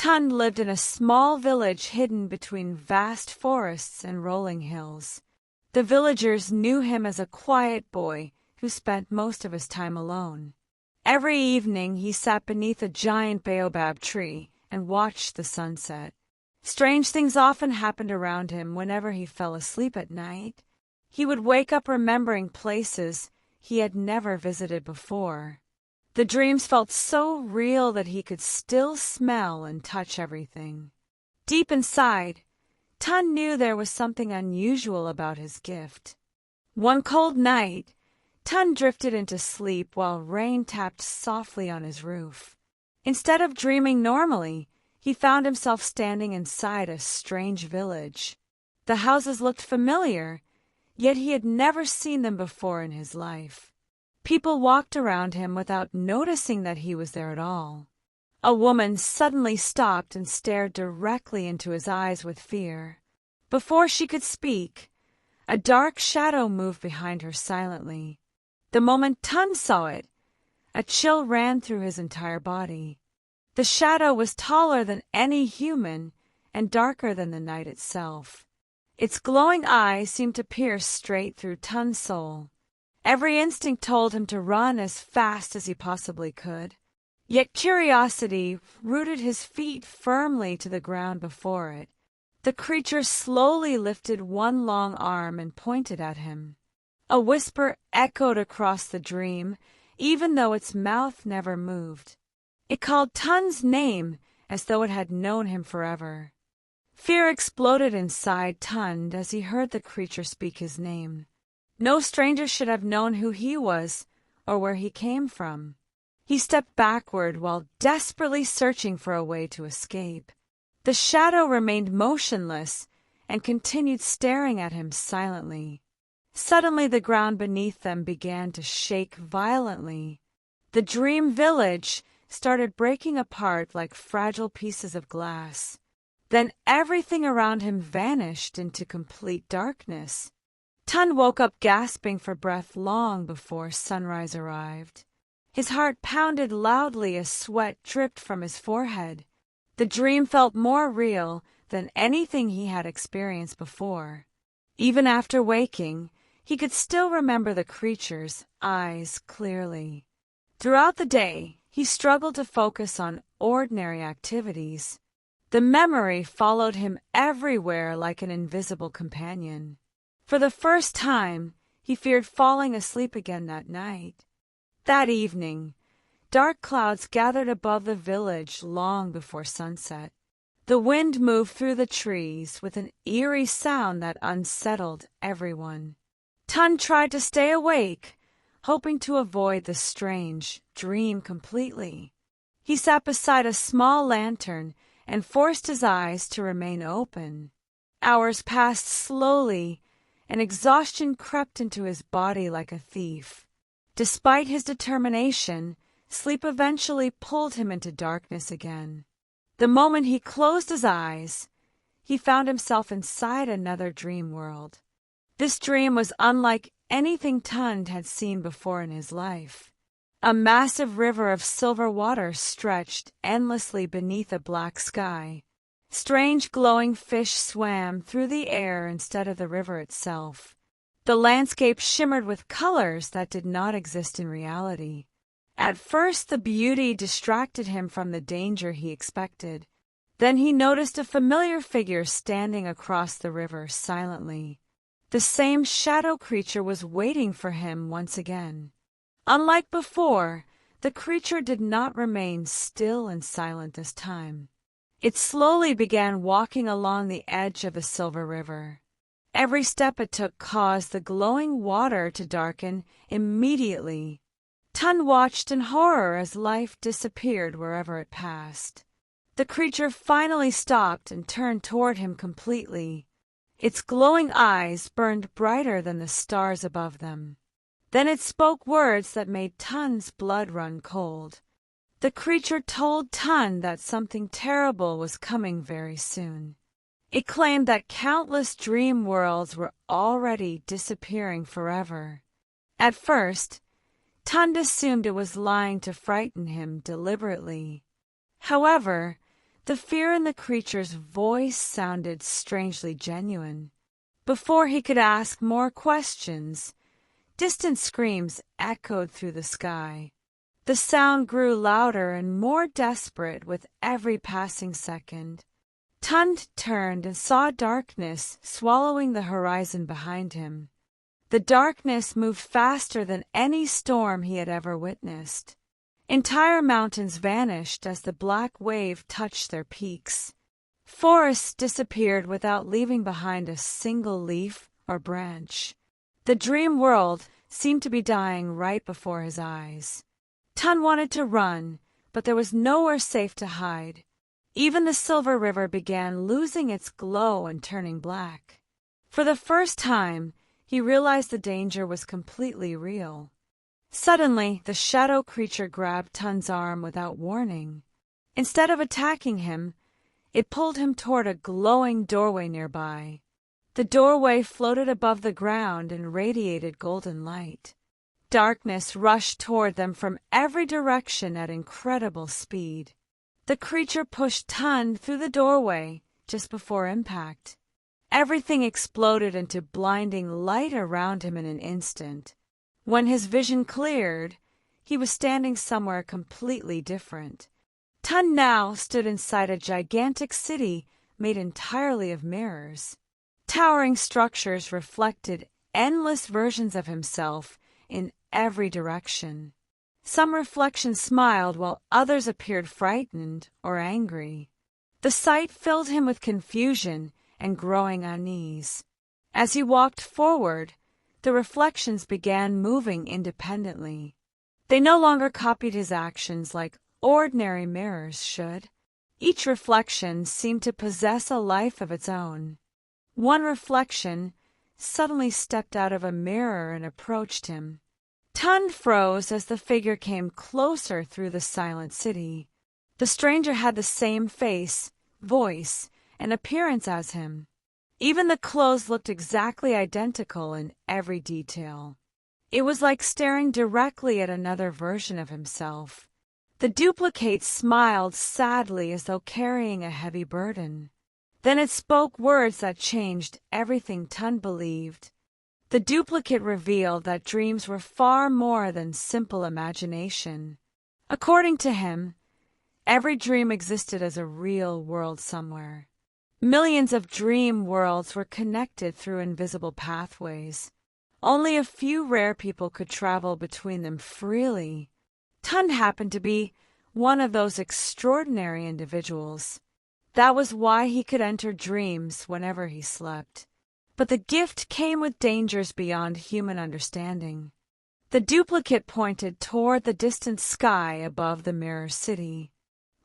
Tund lived in a small village hidden between vast forests and rolling hills. The villagers knew him as a quiet boy who spent most of his time alone. Every evening he sat beneath a giant baobab tree and watched the sunset. Strange things often happened around him whenever he fell asleep at night. He would wake up remembering places he had never visited before. The dreams felt so real that he could still smell and touch everything. Deep inside, Tund knew there was something unusual about his gift. One cold night, Tund drifted into sleep while rain tapped softly on his roof. Instead of dreaming normally, he found himself standing inside a strange village. The houses looked familiar, yet he had never seen them before in his life. People walked around him without noticing that he was there at all. A woman suddenly stopped and stared directly into his eyes with fear. Before she could speak, a dark shadow moved behind her silently. The moment Tund saw it, a chill ran through his entire body. The shadow was taller than any human and darker than the night itself. Its glowing eyes seemed to pierce straight through Tund's soul. Every instinct told him to run as fast as he possibly could. Yet curiosity rooted his feet firmly to the ground before it. The creature slowly lifted one long arm and pointed at him. A whisper echoed across the dream, even though its mouth never moved. It called Tund's name as though it had known him forever. Fear exploded inside Tund as he heard the creature speak his name. No stranger should have known who he was or where he came from. He stepped backward while desperately searching for a way to escape. The shadow remained motionless and continued staring at him silently. Suddenly the ground beneath them began to shake violently. The dream village started breaking apart like fragile pieces of glass. Then everything around him vanished into complete darkness. Tund woke up gasping for breath long before sunrise arrived. His heart pounded loudly as sweat dripped from his forehead. The dream felt more real than anything he had experienced before. Even after waking, he could still remember the creature's eyes clearly. Throughout the day, he struggled to focus on ordinary activities. The memory followed him everywhere like an invisible companion. For the first time, he feared falling asleep again that night. That evening, dark clouds gathered above the village long before sunset. The wind moved through the trees with an eerie sound that unsettled everyone. Tund tried to stay awake, hoping to avoid the strange dream completely. He sat beside a small lantern and forced his eyes to remain open. Hours passed slowly, and exhaustion crept into his body like a thief. Despite his determination, sleep eventually pulled him into darkness again. The moment he closed his eyes, he found himself inside another dream world. This dream was unlike anything Tund had seen before in his life. A massive river of silver water stretched endlessly beneath a black sky. Strange glowing fish swam through the air instead of the river itself. The landscape shimmered with colors that did not exist in reality. At first the beauty distracted him from the danger he expected. Then he noticed a familiar figure standing across the river silently. The same shadow creature was waiting for him once again. Unlike before, the creature did not remain still and silent this time. It slowly began walking along the edge of the silver river. Every step it took caused the glowing water to darken immediately. Tund watched in horror as life disappeared wherever it passed. The creature finally stopped and turned toward him completely. Its glowing eyes burned brighter than the stars above them. Then it spoke words that made Tund's blood run cold. The creature told Tund that something terrible was coming very soon. It claimed that countless dream worlds were already disappearing forever. At first, Tund assumed it was lying to frighten him deliberately. However, The fear in the creature's voice sounded strangely genuine. Before he could ask more questions, distant screams echoed through the sky. The sound grew louder and more desperate with every passing second. Tund turned and saw darkness swallowing the horizon behind him. The darkness moved faster than any storm he had ever witnessed. Entire mountains vanished as the black wave touched their peaks. Forests disappeared without leaving behind a single leaf or branch. The dream world seemed to be dying right before his eyes. Tun wanted to run, but there was nowhere safe to hide. Even the silver river began losing its glow and turning black. For the first time, he realized the danger was completely real. Suddenly, the shadow creature grabbed Tun's arm without warning. Instead of attacking him, it pulled him toward a glowing doorway nearby. The doorway floated above the ground and radiated golden light. Darkness rushed toward them from every direction at incredible speed. The creature pushed Tun through the doorway just before impact. Everything exploded into blinding light around him in an instant. When his vision cleared, he was standing somewhere completely different. Tun now stood inside a gigantic city made entirely of mirrors. Towering structures reflected endless versions of himself in every direction. Some reflections smiled while others appeared frightened or angry. The sight filled him with confusion and growing unease. As he walked forward, the reflections began moving independently. They no longer copied his actions like ordinary mirrors should. Each reflection seemed to possess a life of its own. One reflection suddenly stepped out of a mirror and approached him. Tun froze as the figure came closer through the silent city. The stranger had the same face, voice, and appearance as him. Even the clothes looked exactly identical in every detail. It was like staring directly at another version of himself. The duplicate smiled sadly as though carrying a heavy burden. Then it spoke words that changed everything Tun believed. The duplicate revealed that dreams were far more than simple imagination. According to him, every dream existed as a real world somewhere. Millions of dream worlds were connected through invisible pathways. Only a few rare people could travel between them freely. Tun happened to be one of those extraordinary individuals. That was why he could enter dreams whenever he slept. But the gift came with dangers beyond human understanding. The duplicate pointed toward the distant sky above the mirror city.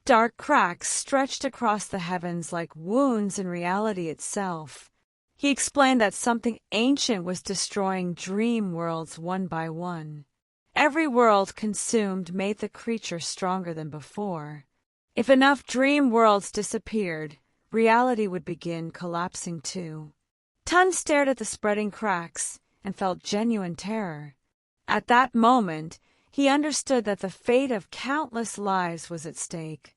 Dark cracks stretched across the heavens like wounds in reality itself. He explained that something ancient was destroying dream worlds one by one. Every world consumed made the creature stronger than before. If enough dream worlds disappeared, reality would begin collapsing too. Tun stared at the spreading cracks and felt genuine terror. At that moment, he understood that the fate of countless lives was at stake.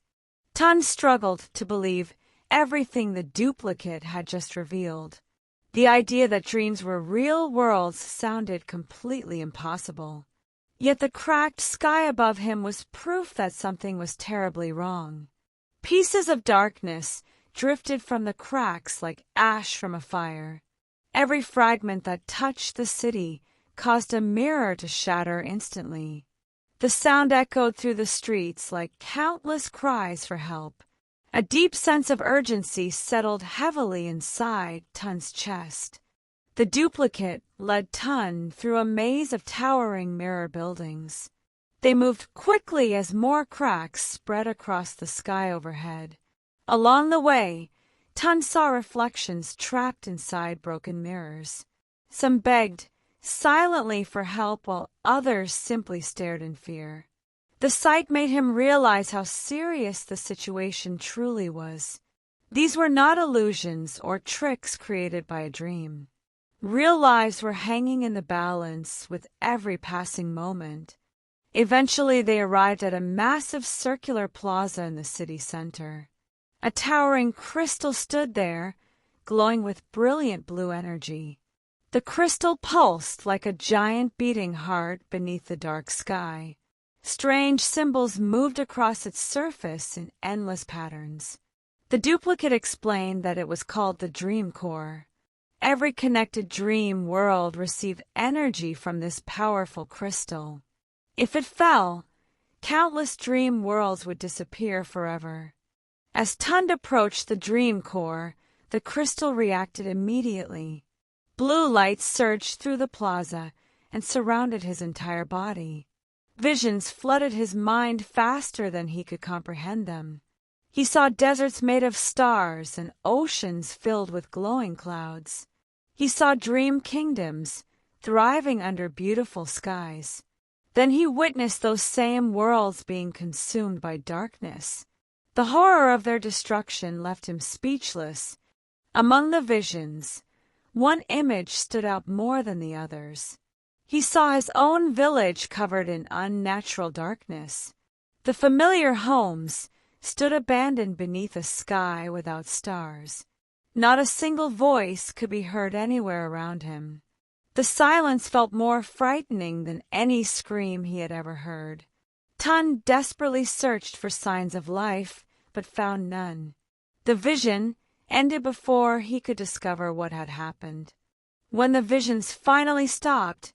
Tun struggled to believe everything the duplicate had just revealed. The idea that dreams were real worlds sounded completely impossible. Yet the cracked sky above him was proof that something was terribly wrong. Pieces of darkness drifted from the cracks like ash from a fire. Every fragment that touched the city caused a mirror to shatter instantly. The sound echoed through the streets like countless cries for help. A deep sense of urgency settled heavily inside Tun's chest. The duplicate led Tun through a maze of towering mirror buildings. They moved quickly as more cracks spread across the sky overhead. Along the way, Tun saw reflections trapped inside broken mirrors. Some begged silently for help while others simply stared in fear. The sight made him realize how serious the situation truly was. These were not illusions or tricks created by a dream. Real lives were hanging in the balance with every passing moment. Eventually they arrived at a massive circular plaza in the city center. A towering crystal stood there, glowing with brilliant blue energy. The crystal pulsed like a giant beating heart beneath the dark sky. Strange symbols moved across its surface in endless patterns. The duplicate explained that it was called the Dream Core. Every connected dream world received energy from this powerful crystal. If it fell, countless dream worlds would disappear forever. As Tund approached the Dream Core, the crystal reacted immediately. Blue light surged through the plaza and surrounded his entire body. Visions flooded his mind faster than he could comprehend them. He saw deserts made of stars and oceans filled with glowing clouds. He saw dream kingdoms thriving under beautiful skies. Then he witnessed those same worlds being consumed by darkness. The horror of their destruction left him speechless. Among the visions, one image stood out more than the others. He saw his own village covered in unnatural darkness. The familiar homes stood abandoned beneath a sky without stars. Not a single voice could be heard anywhere around him. The silence felt more frightening than any scream he had ever heard. Tund desperately searched for signs of life, but found none. The vision ended before he could discover what had happened. When the visions finally stopped,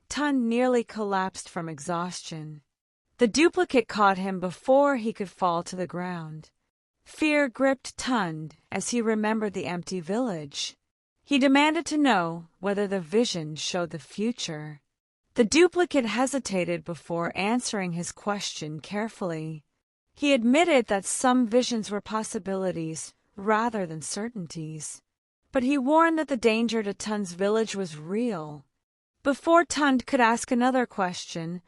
Tund nearly collapsed from exhaustion. The duplicate caught him before he could fall to the ground. Fear gripped Tund as he remembered the empty village. He demanded to know whether the vision showed the future. The duplicate hesitated before answering his question carefully. He admitted that some visions were possibilities rather than certainties. But he warned that the danger to Tund's village was real. Before Tund could ask another question,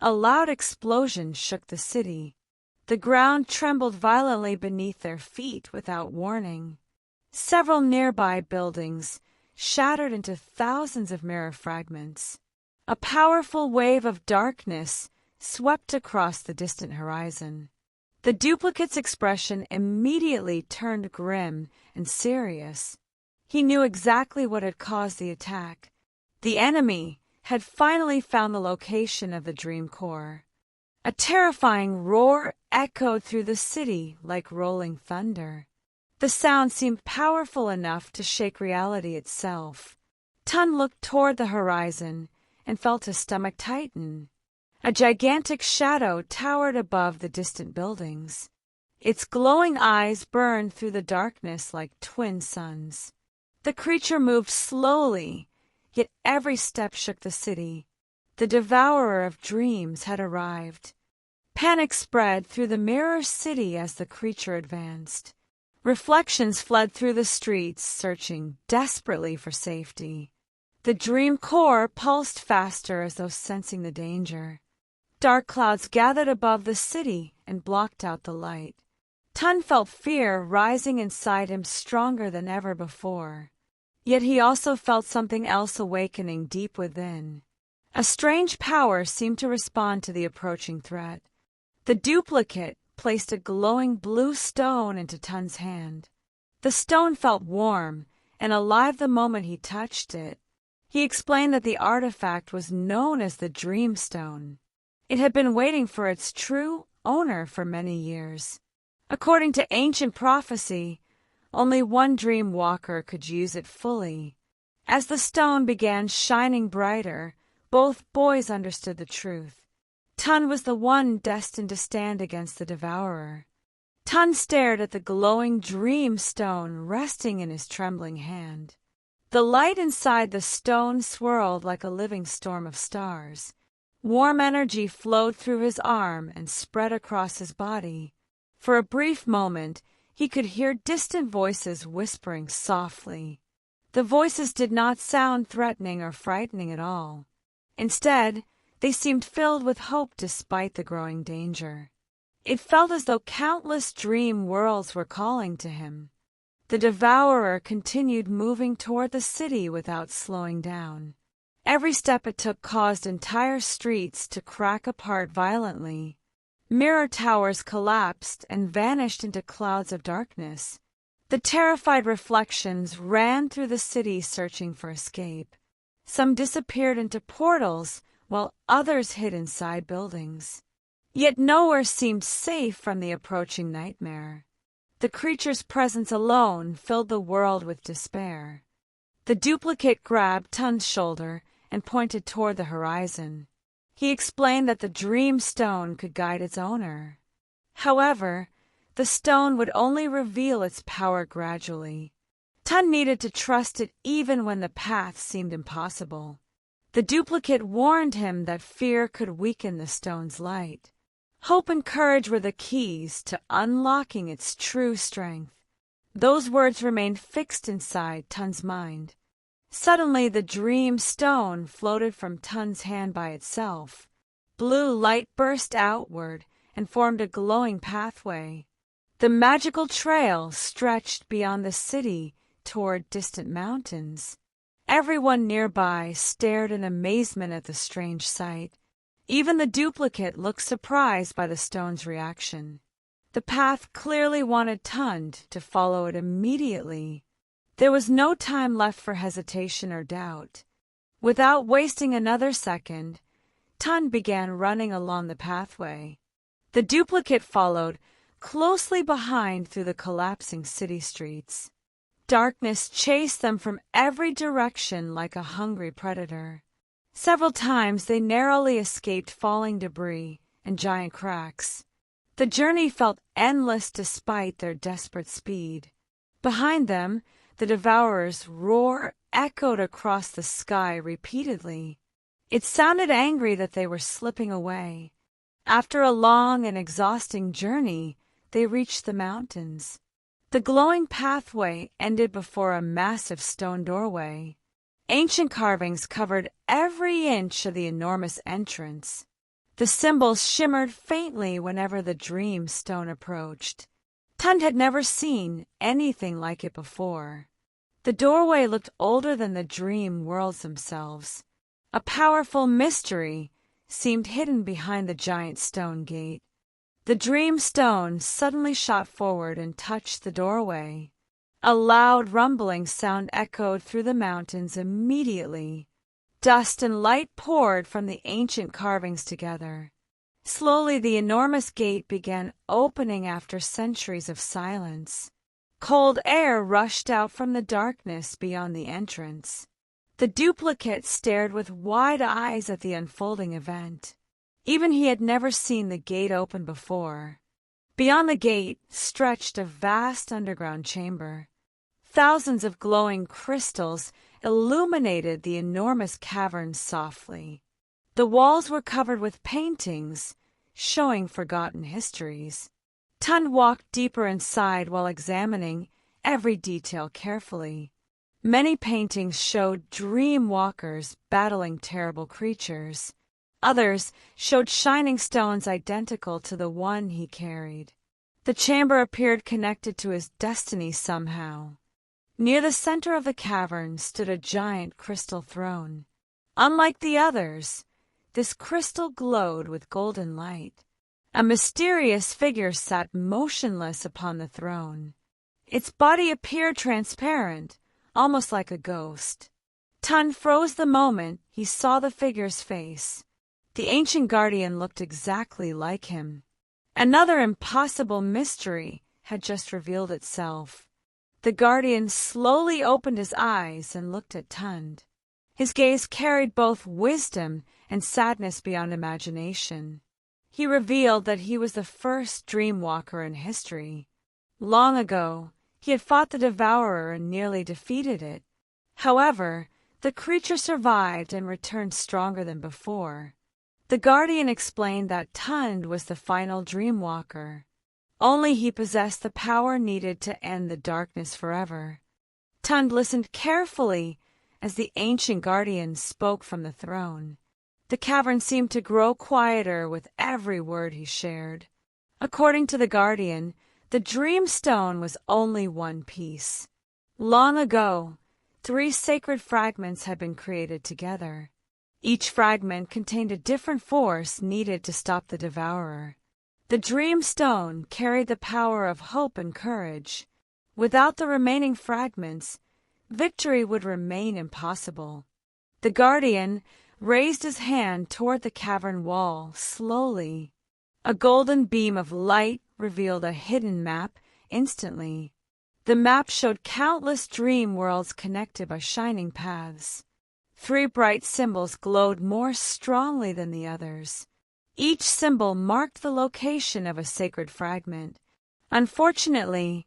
a loud explosion shook the city. The ground trembled violently beneath their feet without warning. Several nearby buildings shattered into thousands of mirror fragments. A powerful wave of darkness swept across the distant horizon. The duplicate's expression immediately turned grim and serious. He knew exactly what had caused the attack. The enemy had finally found the location of the Dream Core. A terrifying roar echoed through the city like rolling thunder. The sound seemed powerful enough to shake reality itself. Tund looked toward the horizon and felt his stomach tighten. A gigantic shadow towered above the distant buildings. Its glowing eyes burned through the darkness like twin suns. The creature moved slowly, yet every step shook the city. The devourer of dreams had arrived. Panic spread through the mirror city as the creature advanced. Reflections fled through the streets, searching desperately for safety. The Dream Core pulsed faster as though sensing the danger. Dark clouds gathered above the city and blocked out the light. Tund felt fear rising inside him stronger than ever before. Yet he also felt something else awakening deep within. A strange power seemed to respond to the approaching threat. The duplicate placed a glowing blue stone into Tund's hand. The stone felt warm and alive the moment he touched it. He explained that the artifact was known as the Dream Stone. It had been waiting for its true owner for many years. According to ancient prophecy, only one dream walker could use it fully. As the stone began shining brighter, both boys understood the truth. Tund was the one destined to stand against the devourer. Tund stared at the glowing dream stone resting in his trembling hand. The light inside the stone swirled like a living storm of stars. Warm energy flowed through his arm and spread across his body. For a brief moment, he could hear distant voices whispering softly. The voices did not sound threatening or frightening at all. Instead, they seemed filled with hope despite the growing danger. It felt as though countless dream worlds were calling to him. The devourer continued moving toward the city without slowing down. Every step it took caused entire streets to crack apart violently. Mirror towers collapsed and vanished into clouds of darkness. The terrified reflections ran through the city searching for escape. Some disappeared into portals, while others hid inside buildings. Yet nowhere seemed safe from the approaching nightmare. The creature's presence alone filled the world with despair. The duplicate grabbed Tun's shoulder and pointed toward the horizon. He explained that the dream stone could guide its owner. However, the stone would only reveal its power gradually. Tun needed to trust it even when the path seemed impossible. The duplicate warned him that fear could weaken the stone's light. Hope and courage were the keys to unlocking its true strength. Those words remained fixed inside Tun's mind. Suddenly the dream stone floated from Tun's hand by itself. Blue light burst outward and formed a glowing pathway. The magical trail stretched beyond the city toward distant mountains. Everyone nearby stared in amazement at the strange sight. Even the duplicate looked surprised by the stone's reaction. The path clearly wanted Tund to follow it immediately. There was no time left for hesitation or doubt. Without wasting another second, Tund began running along the pathway. The duplicate followed closely behind through the collapsing city streets. Darkness chased them from every direction like a hungry predator. Several times they narrowly escaped falling debris and giant cracks. The journey felt endless despite their desperate speed. Behind them, the devourer's roar echoed across the sky repeatedly. It sounded angry that they were slipping away. After a long and exhausting journey, they reached the mountains. The glowing pathway ended before a massive stone doorway. Ancient carvings covered every inch of the enormous entrance. The symbols shimmered faintly whenever the dream stone approached. Tund had never seen anything like it before. The doorway looked older than the dream worlds themselves. A powerful mystery seemed hidden behind the giant stone gate. The dream stone suddenly shot forward and touched the doorway. A loud rumbling sound echoed through the mountains immediately. Dust and light poured from the ancient carvings together. Slowly the enormous gate began opening after centuries of silence. Cold air rushed out from the darkness beyond the entrance. The duplicate stared with wide eyes at the unfolding event. Even he had never seen the gate open before. Beyond the gate stretched a vast underground chamber. Thousands of glowing crystals illuminated the enormous cavern softly. The walls were covered with paintings, showing forgotten histories. Tund walked deeper inside while examining every detail carefully. Many paintings showed dream walkers battling terrible creatures. Others showed shining stones identical to the one he carried. The chamber appeared connected to his destiny somehow. Near the center of the cavern stood a giant crystal throne. Unlike the others, this crystal glowed with golden light. A mysterious figure sat motionless upon the throne. Its body appeared transparent, almost like a ghost. Tund froze the moment he saw the figure's face. The ancient guardian looked exactly like him. Another impossible mystery had just revealed itself. The guardian slowly opened his eyes and looked at Tund. His gaze carried both wisdom and sadness beyond imagination. He revealed that he was the first dream walker in history. Long ago, he had fought the devourer and nearly defeated it. However, the creature survived and returned stronger than before. The guardian explained that Tund was the final dream walker. Only he possessed the power needed to end the darkness forever. Tund listened carefully as the ancient guardian spoke from the throne. The cavern seemed to grow quieter with every word he shared. According to the guardian, the dream stone was only one piece. Long ago, 3 sacred fragments had been created together. Each fragment contained a different force needed to stop the devourer. The dream stone carried the power of hope and courage. Without the remaining fragments, victory would remain impossible. The guardian raised his hand toward the cavern wall slowly. A golden beam of light revealed a hidden map instantly. The map showed countless dream worlds connected by shining paths. 3 bright symbols glowed more strongly than the others. Each symbol marked the location of a sacred fragment. Unfortunately,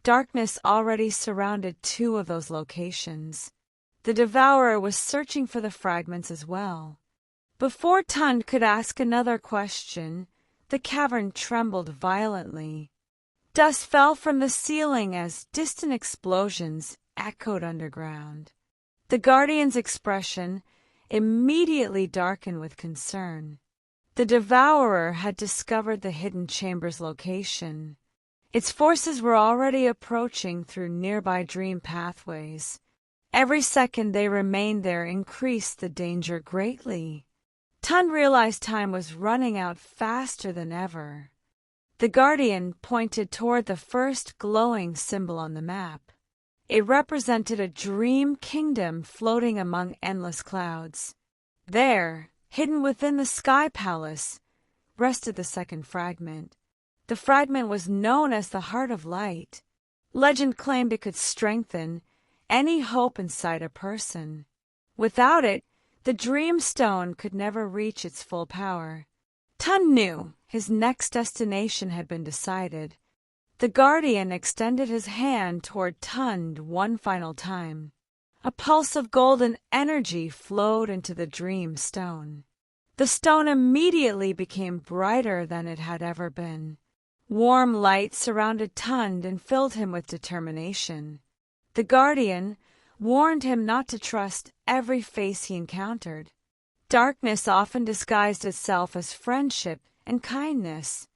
darkness already surrounded 2 of those locations. The devourer was searching for the fragments as well. Before Tund could ask another question, the cavern trembled violently. Dust fell from the ceiling as distant explosions echoed underground. The guardian's expression immediately darkened with concern. The devourer had discovered the hidden chamber's location. Its forces were already approaching through nearby dream pathways. Every second they remained there increased the danger greatly. Tund realized time was running out faster than ever. The guardian pointed toward the first glowing symbol on the map. It represented a dream kingdom floating among endless clouds. There, hidden within the sky palace, rested the second fragment. The fragment was known as the Heart of Light. Legend claimed it could strengthen any hope inside a person. Without it, the dream stone could never reach its full power. Tund knew his next destination had been decided. The guardian extended his hand toward Tund one final time. A pulse of golden energy flowed into the dream stone. The stone immediately became brighter than it had ever been. Warm light surrounded Tund and filled him with determination. The guardian warned him not to trust every face he encountered. Darkness often disguised itself as friendship and kindness.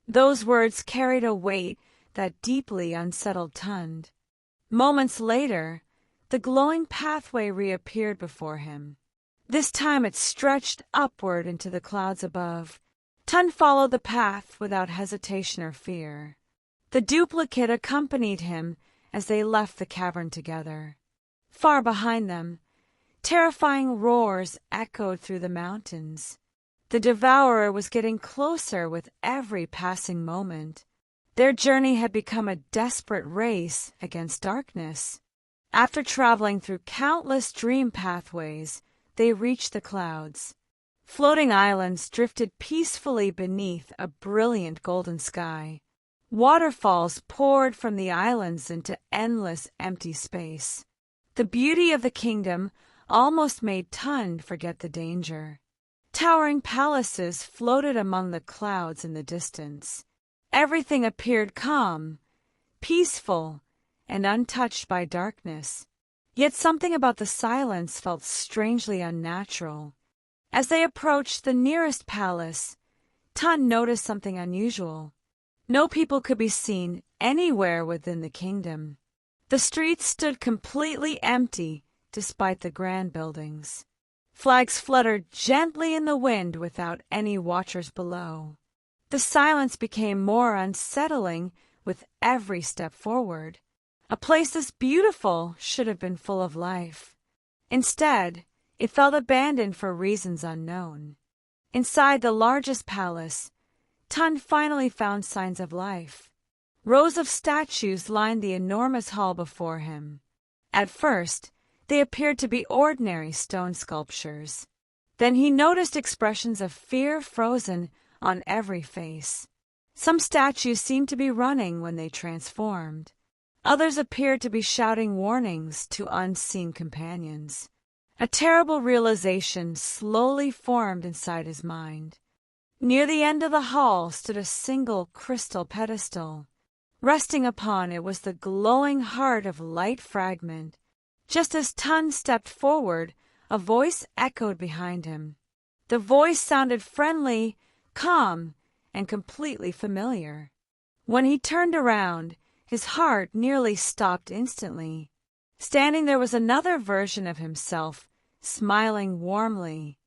Those words carried a weight that deeply unsettled Tund. Moments later, the glowing pathway reappeared before him. This time it stretched upward into the clouds above. Tund followed the path without hesitation or fear. The duplicate accompanied him as they left the cavern together. Far behind them, terrifying roars echoed through the mountains. The devourer was getting closer with every passing moment. Their journey had become a desperate race against darkness. After traveling through countless dream pathways, they reached the clouds. Floating islands drifted peacefully beneath a brilliant golden sky. Waterfalls poured from the islands into endless empty space. The beauty of the kingdom almost made Tund forget the danger. Towering palaces floated among the clouds in the distance. Everything appeared calm, peaceful, and untouched by darkness. Yet something about the silence felt strangely unnatural. As they approached the nearest palace, Tund noticed something unusual. No people could be seen anywhere within the kingdom. The streets stood completely empty despite the grand buildings. Flags fluttered gently in the wind without any watchers below. The silence became more unsettling with every step forward. A place this beautiful should have been full of life. Instead, it felt abandoned for reasons unknown. Inside the largest palace, Tund finally found signs of life. Rows of statues lined the enormous hall before him. At first, they appeared to be ordinary stone sculptures. Then he noticed expressions of fear frozen on every face. Some statues seemed to be running when they transformed. Others appeared to be shouting warnings to unseen companions. A terrible realization slowly formed inside his mind. Near the end of the hall stood a single crystal pedestal. Resting upon it was the glowing heart of light fragment. Just as Tund stepped forward, a voice echoed behind him. The voice sounded friendly, calm, and completely familiar. When he turned around, his heart nearly stopped instantly. Standing there was another version of himself, smiling warmly.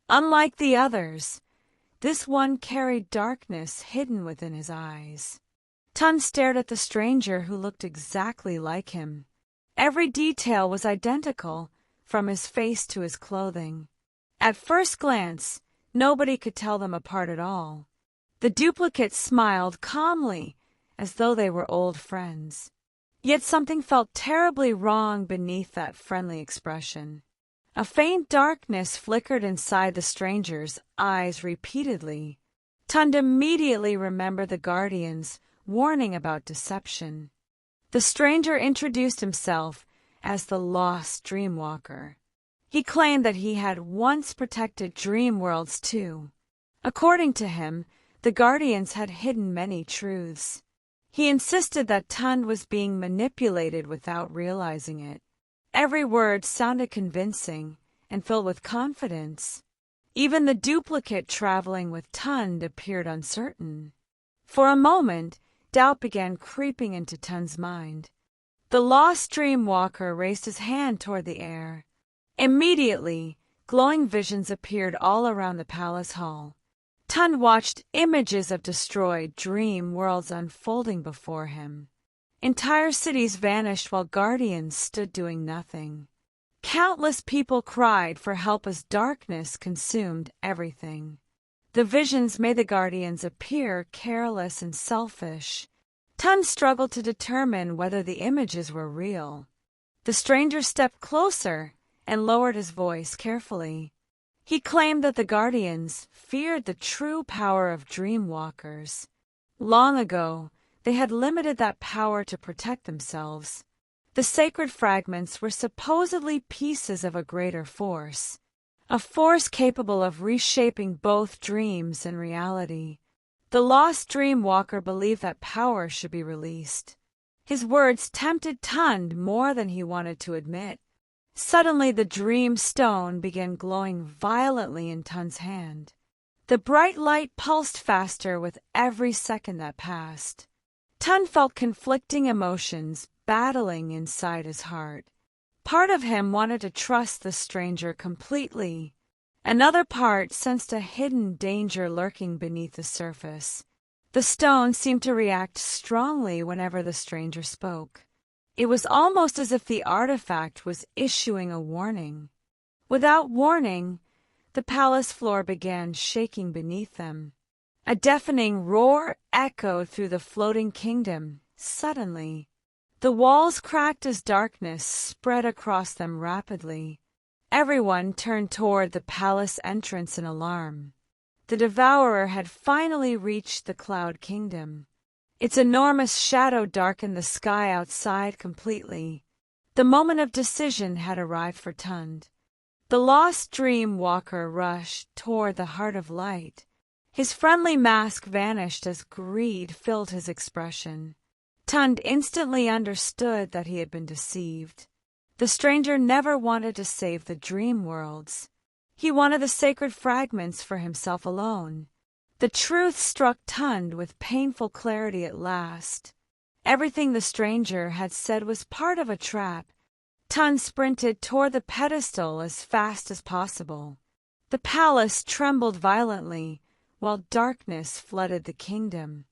Unlike the others, this one carried darkness hidden within his eyes. Tun stared at the stranger who looked exactly like him. Every detail was identical, from his face to his clothing. At first glance, nobody could tell them apart at all. The duplicate smiled calmly, as though they were old friends. Yet something felt terribly wrong beneath that friendly expression. A faint darkness flickered inside the stranger's eyes repeatedly. Tund immediately remembered the Guardian's warning about deception. The stranger introduced himself as the lost Dreamwalker. He claimed that he had once protected dream worlds too. According to him, the Guardians had hidden many truths. He insisted that Tund was being manipulated without realizing it. Every word sounded convincing and filled with confidence. Even the duplicate traveling with Tund appeared uncertain. For a moment, doubt began creeping into Tund's mind. The lost Dreamwalker raised his hand toward the air. Immediately, glowing visions appeared all around the palace hall. Tund watched images of destroyed dream worlds unfolding before him. Entire cities vanished while guardians stood doing nothing. Countless people cried for help as darkness consumed everything. The visions made the guardians appear careless and selfish. Tund struggled to determine whether the images were real. The stranger stepped closer and lowered his voice carefully. He claimed that the Guardians feared the true power of Dreamwalkers. Long ago, they had limited that power to protect themselves. The sacred fragments were supposedly pieces of a greater force, a force capable of reshaping both dreams and reality. The lost Dreamwalker believed that power should be released. His words tempted Tund more than he wanted to admit. Suddenly the dream stone began glowing violently in Tund's hand. The bright light pulsed faster with every second that passed. Tund felt conflicting emotions battling inside his heart. Part of him wanted to trust the stranger completely. Another part sensed a hidden danger lurking beneath the surface. The stone seemed to react strongly whenever the stranger spoke. It was almost as if the artifact was issuing a warning. Without warning, the palace floor began shaking beneath them. A deafening roar echoed through the floating kingdom. Suddenly, the walls cracked as darkness spread across them rapidly. Everyone turned toward the palace entrance in alarm. The devourer had finally reached the Cloud Kingdom. Its enormous shadow darkened the sky outside completely. The moment of decision had arrived for Tund. The lost Dreamwalker rushed toward the Heart of Light. His friendly mask vanished as greed filled his expression. Tund instantly understood that he had been deceived. The stranger never wanted to save the dream worlds. He wanted the sacred fragments for himself alone. The truth struck Tund with painful clarity at last. Everything the stranger had said was part of a trap. Tund sprinted toward the pedestal as fast as possible. The palace trembled violently, while darkness flooded the kingdom.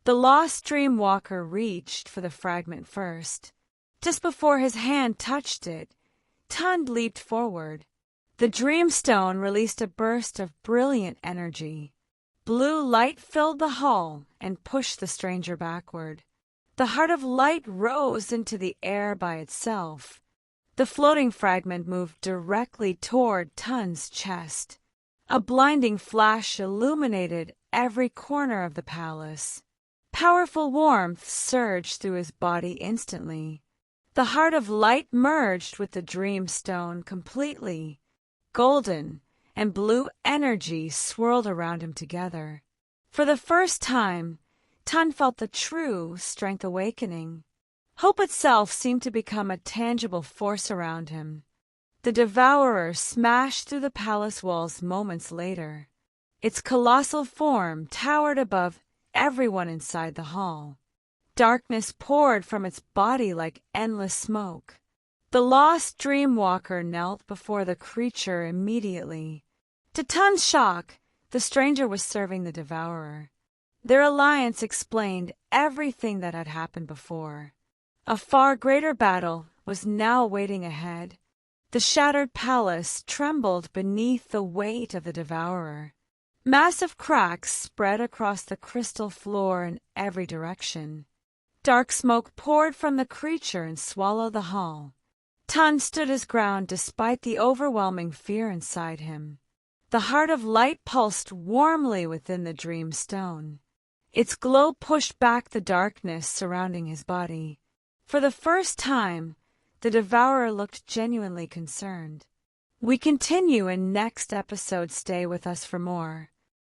The lost Dreamwalker reached for the fragment first. Just before his hand touched it, Tund leaped forward. The Dreamstone released a burst of brilliant energy. Blue light filled the hall and pushed the stranger backward. The Heart of Light rose into the air by itself. The floating fragment moved directly toward Tund's chest. A blinding flash illuminated every corner of the palace. Powerful warmth surged through his body instantly. The Heart of Light merged with the Dreamstone completely. Golden and blue energy swirled around him together. For the first time, Tund felt the true strength awakening. Hope itself seemed to become a tangible force around him. The devourer smashed through the palace walls moments later. Its colossal form towered above everyone inside the hall. Darkness poured from its body like endless smoke. The lost Dreamwalker knelt before the creature immediately. To Tund's shock, The stranger was serving the devourer. Their alliance explained everything that had happened before. A far greater battle was now waiting ahead. The shattered palace trembled beneath the weight of the devourer. Massive cracks spread across the crystal floor in every direction. Dark smoke poured from the creature and swallowed the hall. Tan stood his ground despite the overwhelming fear inside him. The heart of light pulsed warmly within the dream stone. Its glow pushed back the darkness surrounding his body. For the first time, the devourer looked genuinely concerned. We continue in next episode. Stay with us for more.